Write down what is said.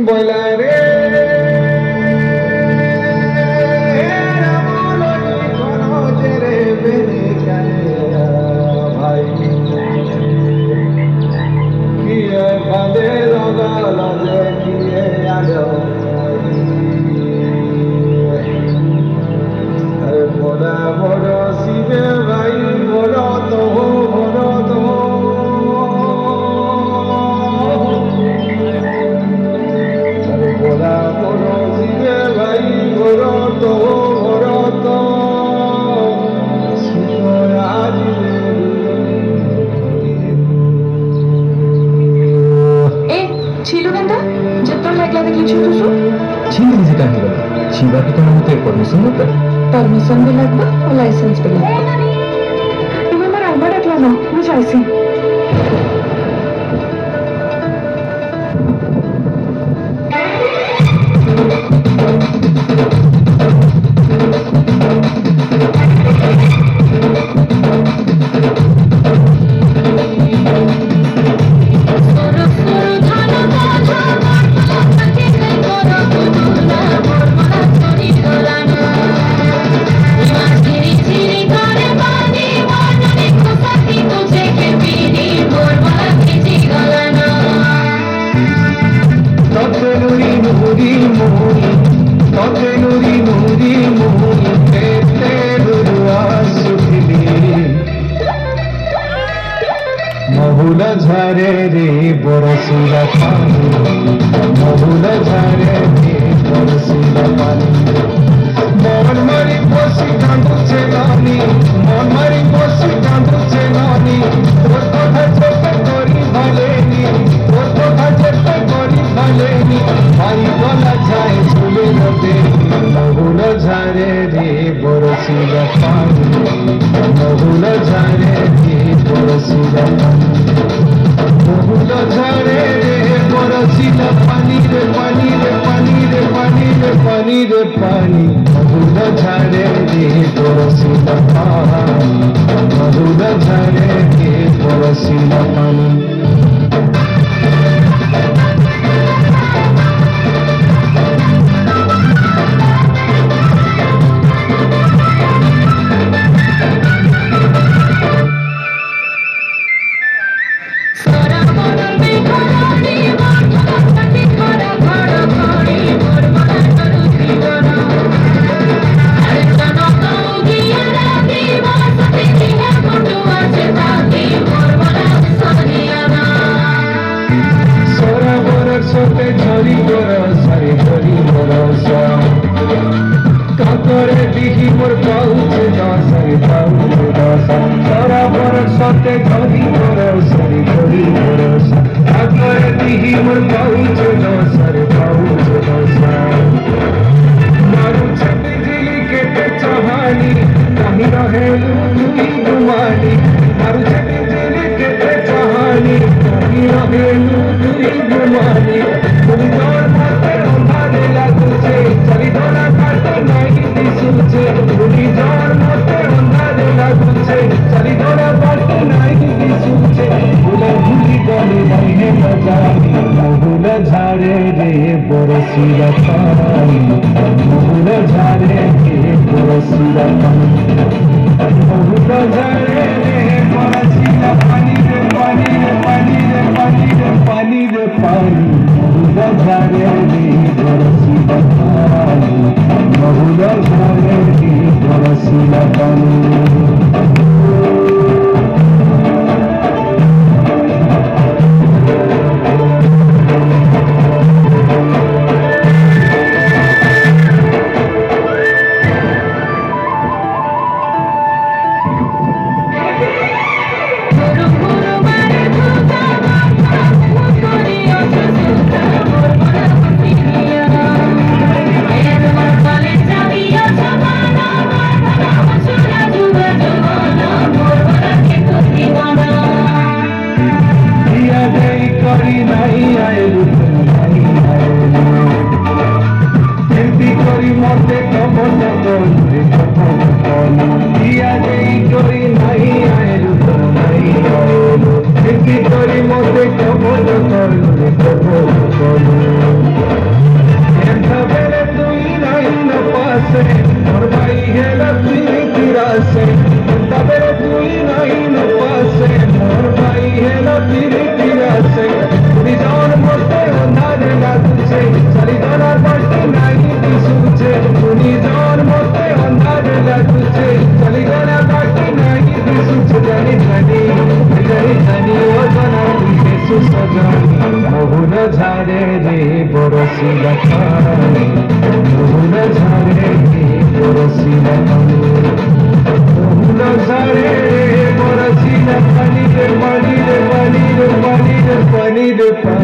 বইলারে ভাই কিয়ে কাঁদে রঙালে কিয়ে আলো বড় বড় শিবে ভাই বড় তো বড় তো বড় বড় শিবে ভাই বড় তো বড় তো আজ ছিল কেনটা যেতন লাগলা দেখলি ছুটুছু ছিলি যে কাহিনী বলে ছিবাকে তোমার মতো পারমিশন দরকার परमिशन भी लगवा और लाइसेंस भी लगवा तुम्हें हमारा अल्बा रखला ना मुझे ऐसे মহুল ঝরে রে বরসিলা পানি মহুল ঝরে রে বরসিলা পানি মন মারি বসি কাঁদছে নানি মন মারি বসি কাঁদছে নানি তোর কথা চেপে করি ভালেনি তোর কথা চেপে করি ভালেনি ভাই গলা যায় ঝুলে নদে মহুল ঝরে রে বরসিলা পানি মহুল ঝরে রে বরসিলা পানি মহুল ঝরে রে বরসিলা পানি রে পানি রে পানি রে পানি রে পানি রে পানি মহুল ঝরে রে বরসিলা পানি মহুল ঝরে রে বরসিলা পানি সতে ধরি বরসরি ধরি বরসা আগরে দিহি মোর পাউচ দসর পাউচ দসা মারু ছবি দিলি কেতে চাহানি কাহি রহে লুই গুমানি মারু ছবি দিলি কেতে চাহানি কাহি রহে লুই গুমানি তুমি তোর মতে অন্ধারে লাগুছে চলি ধরা কাট নাই দিশুছে তুমি তোর মতে অন্ধারে লাগুছে চলি ধরা কাট নাই দিশুছে ভুলে ভুলি গলে বাইনে মজানি মহুল ঝাড়ে রে বরসিলা পানি মহুল ঝাড়ে রে বরসিলা পানি মহুল ঝাড়ে রে বরসিলা পানি রে পানি রে পানি রে পানি রে পানি রে পানি মহুল ঝাড়ে রে বরসিলা পানি মহুল ঝাড়ে রে বরসিলা পানি ঝারে রে বরসিলা পানি যমুনা ঝারে রে বরসিলা পানি যমুনা ঝারে রে বরসিলা পানি রে পানি রে পানি রে পানি রে পানি রে পানি